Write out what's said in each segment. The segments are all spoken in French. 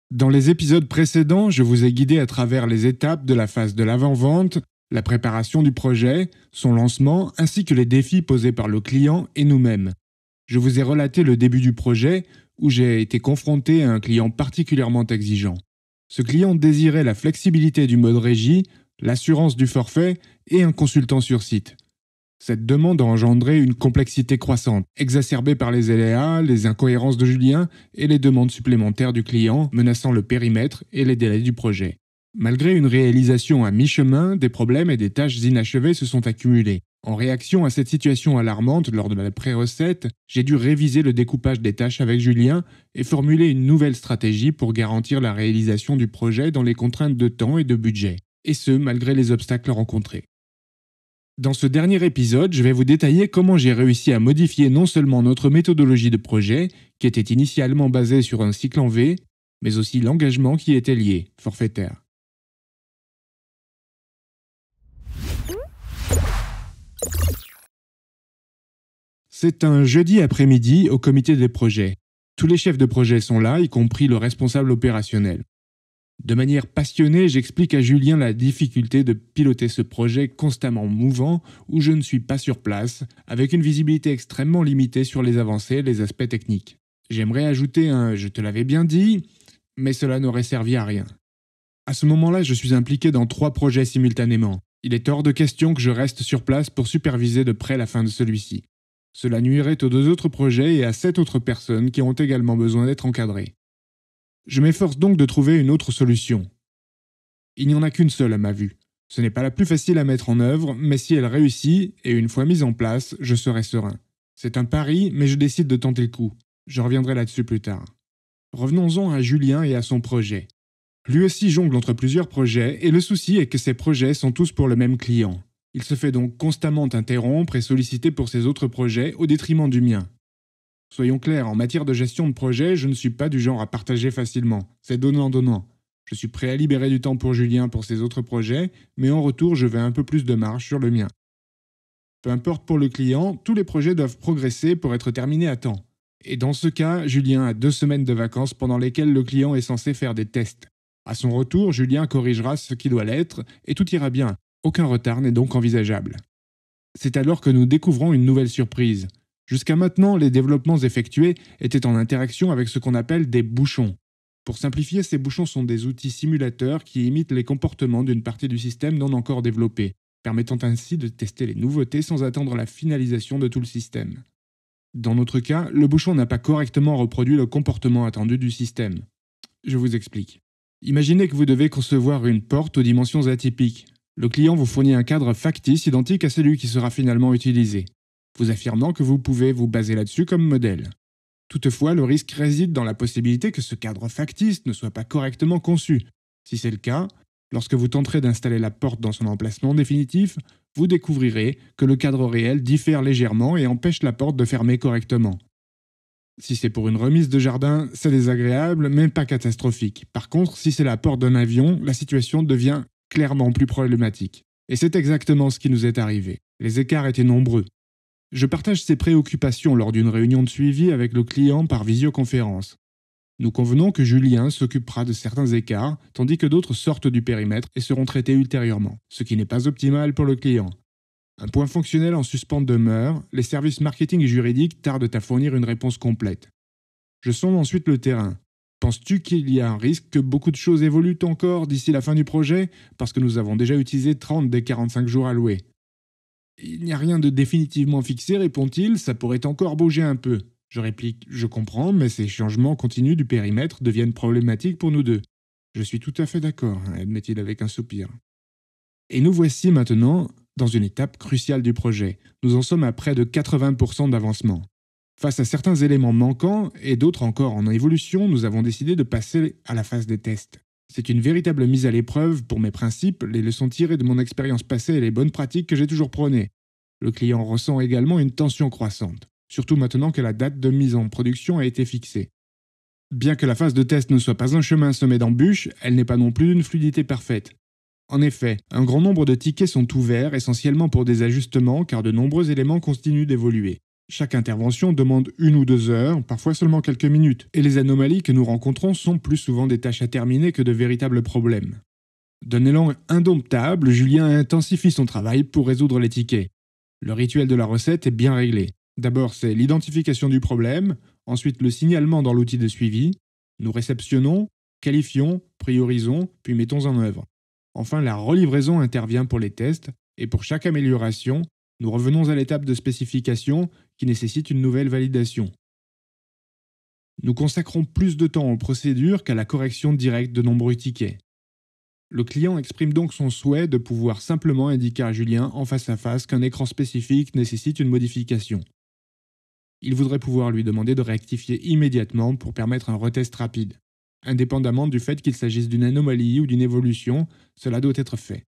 Dans les épisodes précédents, je vous ai guidé à travers les étapes de la phase de l'avant-vente, la préparation du projet, son lancement, ainsi que les défis posés par le client et nous-mêmes. Je vous ai relaté le début du projet, où j'ai été confronté à un client particulièrement exigeant. Ce client désirait la flexibilité du mode régie, l'assurance du forfait et un consultant sur site. Cette demande a engendré une complexité croissante, exacerbée par les aléas, les incohérences de Julien et les demandes supplémentaires du client menaçant le périmètre et les délais du projet. Malgré une réalisation à mi-chemin, des problèmes et des tâches inachevées se sont accumulés. En réaction à cette situation alarmante lors de la pré-recette, j'ai dû réviser le découpage des tâches avec Julien et formuler une nouvelle stratégie pour garantir la réalisation du projet dans les contraintes de temps et de budget, et ce malgré les obstacles rencontrés. Dans ce dernier épisode, je vais vous détailler comment j'ai réussi à modifier non seulement notre méthodologie de projet, qui était initialement basée sur un cycle en V, mais aussi l'engagement qui y était lié, forfaitaire. C'est un jeudi après-midi au comité des projets. Tous les chefs de projet sont là, y compris le responsable opérationnel. De manière passionnée, j'explique à Julien la difficulté de piloter ce projet constamment mouvant où je ne suis pas sur place, avec une visibilité extrêmement limitée sur les avancées et les aspects techniques. J'aimerais ajouter un « je te l'avais bien dit », mais cela n'aurait servi à rien. À ce moment-là, je suis impliqué dans 3 projets simultanément. Il est hors de question que je reste sur place pour superviser de près la fin de celui-ci. Cela nuirait aux 2 autres projets et à 7 autres personnes qui ont également besoin d'être encadrées. Je m'efforce donc de trouver une autre solution. Il n'y en a qu'une seule à ma vue. Ce n'est pas la plus facile à mettre en œuvre, mais si elle réussit, et une fois mise en place, je serai serein. C'est un pari, mais je décide de tenter le coup. Je reviendrai là-dessus plus tard. Revenons-en à Julien et à son projet. Lui aussi jongle entre plusieurs projets, et le souci est que ces projets sont tous pour le même client. Il se fait donc constamment interrompre et solliciter pour ses autres projets au détriment du mien. Soyons clairs, en matière de gestion de projet, je ne suis pas du genre à partager facilement. C'est donnant-donnant. Je suis prêt à libérer du temps pour Julien pour ses autres projets, mais en retour, je veux un peu plus de marge sur le mien. Peu importe pour le client, tous les projets doivent progresser pour être terminés à temps. Et dans ce cas, Julien a 2 semaines de vacances pendant lesquelles le client est censé faire des tests. À son retour, Julien corrigera ce qui doit l'être et tout ira bien. Aucun retard n'est donc envisageable. C'est alors que nous découvrons une nouvelle surprise. Jusqu'à maintenant, les développements effectués étaient en interaction avec ce qu'on appelle des bouchons. Pour simplifier, ces bouchons sont des outils simulateurs qui imitent les comportements d'une partie du système non encore développée, permettant ainsi de tester les nouveautés sans attendre la finalisation de tout le système. Dans notre cas, le bouchon n'a pas correctement reproduit le comportement attendu du système. Je vous explique. Imaginez que vous devez concevoir une porte aux dimensions atypiques. Le client vous fournit un cadre factice identique à celui qui sera finalement utilisé, vous affirmant que vous pouvez vous baser là-dessus comme modèle. Toutefois, le risque réside dans la possibilité que ce cadre factice ne soit pas correctement conçu. Si c'est le cas, lorsque vous tenterez d'installer la porte dans son emplacement définitif, vous découvrirez que le cadre réel diffère légèrement et empêche la porte de fermer correctement. Si c'est pour une remise de jardin, c'est désagréable, mais pas catastrophique. Par contre, si c'est la porte d'un avion, la situation devient clairement plus problématique. Et c'est exactement ce qui nous est arrivé. Les écarts étaient nombreux. Je partage ces préoccupations lors d'une réunion de suivi avec le client par visioconférence. Nous convenons que Julien s'occupera de certains écarts, tandis que d'autres sortent du périmètre et seront traités ultérieurement, ce qui n'est pas optimal pour le client. Un point fonctionnel en suspens demeure, les services marketing et juridiques tardent à fournir une réponse complète. Je sonde ensuite le terrain. Penses-tu qu'il y a un risque que beaucoup de choses évoluent encore d'ici la fin du projet, parce que nous avons déjà utilisé 30 des 45 jours alloués ? Il n'y a rien de définitivement fixé, répond-il, ça pourrait encore bouger un peu. Je réplique, je comprends, mais ces changements continus du périmètre deviennent problématiques pour nous deux. Je suis tout à fait d'accord, admet-il avec un soupir. Et nous voici maintenant dans une étape cruciale du projet. Nous en sommes à près de 80% d'avancement. Face à certains éléments manquants et d'autres encore en évolution, nous avons décidé de passer à la phase des tests. C'est une véritable mise à l'épreuve pour mes principes, les leçons tirées de mon expérience passée et les bonnes pratiques que j'ai toujours prônées. Le client ressent également une tension croissante, surtout maintenant que la date de mise en production a été fixée. Bien que la phase de test ne soit pas un chemin semé d'embûches, elle n'est pas non plus d'une fluidité parfaite. En effet, un grand nombre de tickets sont ouverts essentiellement pour des ajustements car de nombreux éléments continuent d'évoluer. Chaque intervention demande 1 ou 2 heures, parfois seulement quelques minutes, et les anomalies que nous rencontrons sont plus souvent des tâches à terminer que de véritables problèmes. D'un élan indomptable, Julien intensifie son travail pour résoudre les tickets. Le rituel de la recette est bien réglé. D'abord, c'est l'identification du problème, ensuite le signalement dans l'outil de suivi. Nous réceptionnons, qualifions, priorisons, puis mettons en œuvre. Enfin, la relivraison intervient pour les tests, et pour chaque amélioration, nous revenons à l'étape de spécification qui nécessite une nouvelle validation. Nous consacrons plus de temps aux procédures qu'à la correction directe de nombreux tickets. Le client exprime donc son souhait de pouvoir simplement indiquer à Julien en face à face qu'un écran spécifique nécessite une modification. Il voudrait pouvoir lui demander de rectifier immédiatement pour permettre un retest rapide. Indépendamment du fait qu'il s'agisse d'une anomalie ou d'une évolution, cela doit être fait.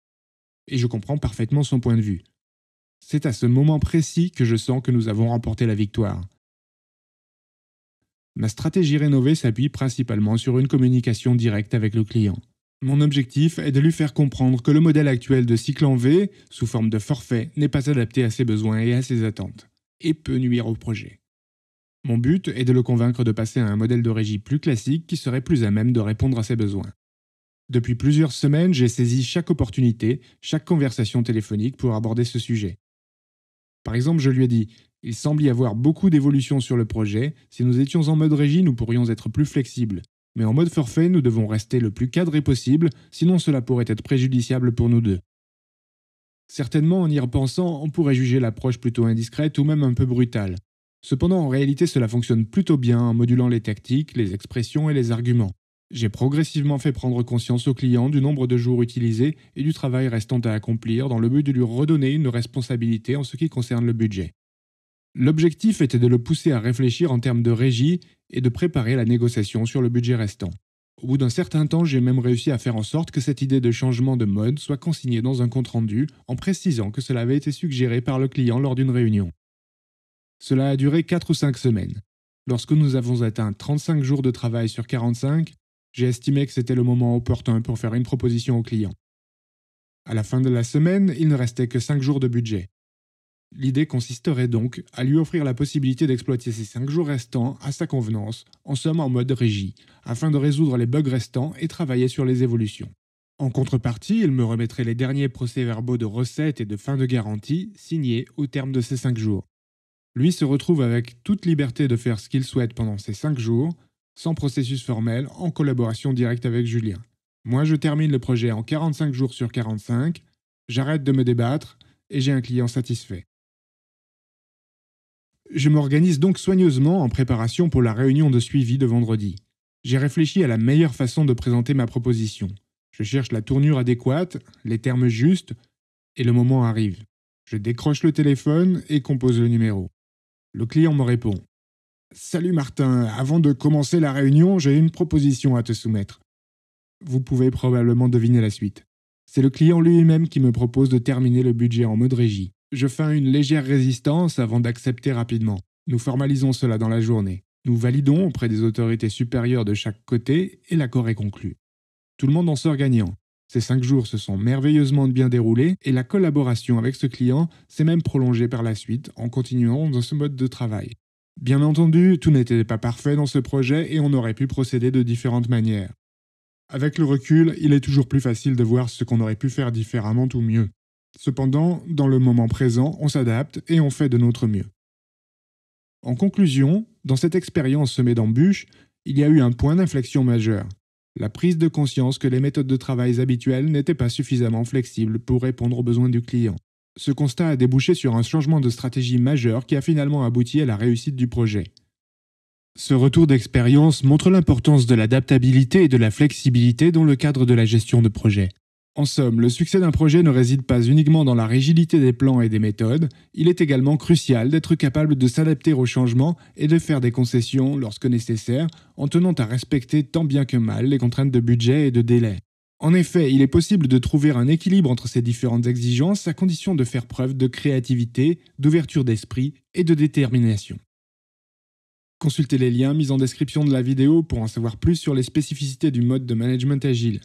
Et je comprends parfaitement son point de vue. C'est à ce moment précis que je sens que nous avons remporté la victoire. Ma stratégie rénovée s'appuie principalement sur une communication directe avec le client. Mon objectif est de lui faire comprendre que le modèle actuel de cycle en V, sous forme de forfait, n'est pas adapté à ses besoins et à ses attentes, et peut nuire au projet. Mon but est de le convaincre de passer à un modèle de régie plus classique qui serait plus à même de répondre à ses besoins. Depuis plusieurs semaines, j'ai saisi chaque opportunité, chaque conversation téléphonique pour aborder ce sujet. Par exemple, je lui ai dit « Il semble y avoir beaucoup d'évolutions sur le projet. Si nous étions en mode régie, nous pourrions être plus flexibles. Mais en mode forfait, nous devons rester le plus cadré possible, sinon cela pourrait être préjudiciable pour nous deux. » Certainement, en y repensant, on pourrait juger l'approche plutôt indiscrète ou même un peu brutale. Cependant, en réalité, cela fonctionne plutôt bien en modulant les tactiques, les expressions et les arguments. J'ai progressivement fait prendre conscience au client du nombre de jours utilisés et du travail restant à accomplir dans le but de lui redonner une responsabilité en ce qui concerne le budget. L'objectif était de le pousser à réfléchir en termes de régie et de préparer la négociation sur le budget restant. Au bout d'un certain temps, j'ai même réussi à faire en sorte que cette idée de changement de mode soit consignée dans un compte-rendu en précisant que cela avait été suggéré par le client lors d'une réunion. Cela a duré 4 ou 5 semaines. Lorsque nous avons atteint 35 jours de travail sur 45, j'ai estimé que c'était le moment opportun pour faire une proposition au client. À la fin de la semaine, il ne restait que 5 jours de budget. L'idée consisterait donc à lui offrir la possibilité d'exploiter ces 5 jours restants à sa convenance, en somme en mode régie, afin de résoudre les bugs restants et travailler sur les évolutions. En contrepartie, il me remettrait les derniers procès-verbaux de recette et de fin de garantie signés au terme de ces 5 jours. Lui se retrouve avec toute liberté de faire ce qu'il souhaite pendant ces 5 jours, sans processus formel, en collaboration directe avec Julien. Moi, je termine le projet en 45 jours sur 45, j'arrête de me débattre et j'ai un client satisfait. Je m'organise donc soigneusement en préparation pour la réunion de suivi de vendredi. J'ai réfléchi à la meilleure façon de présenter ma proposition. Je cherche la tournure adéquate, les termes justes, et le moment arrive. Je décroche le téléphone et compose le numéro. Le client me répond. « Salut Martin, avant de commencer la réunion, j'ai une proposition à te soumettre. » Vous pouvez probablement deviner la suite. C'est le client lui-même qui me propose de terminer le budget en mode régie. Je feins une légère résistance avant d'accepter rapidement. Nous formalisons cela dans la journée. Nous validons auprès des autorités supérieures de chaque côté et l'accord est conclu. Tout le monde en sort gagnant. Ces 5 jours se sont merveilleusement bien déroulés et la collaboration avec ce client s'est même prolongée par la suite en continuant dans ce mode de travail. Bien entendu, tout n'était pas parfait dans ce projet et on aurait pu procéder de différentes manières. Avec le recul, il est toujours plus facile de voir ce qu'on aurait pu faire différemment ou mieux. Cependant, dans le moment présent, on s'adapte et on fait de notre mieux. En conclusion, dans cette expérience semée d'embûches, il y a eu un point d'inflexion majeur. La prise de conscience que les méthodes de travail habituelles n'étaient pas suffisamment flexibles pour répondre aux besoins du client. Ce constat a débouché sur un changement de stratégie majeur qui a finalement abouti à la réussite du projet. Ce retour d'expérience montre l'importance de l'adaptabilité et de la flexibilité dans le cadre de la gestion de projet. En somme, le succès d'un projet ne réside pas uniquement dans la rigidité des plans et des méthodes, il est également crucial d'être capable de s'adapter aux changements et de faire des concessions lorsque nécessaire, en tenant à respecter tant bien que mal les contraintes de budget et de délai. En effet, il est possible de trouver un équilibre entre ces différentes exigences à condition de faire preuve de créativité, d'ouverture d'esprit et de détermination. Consultez les liens mis en description de la vidéo pour en savoir plus sur les spécificités du mode de management agile.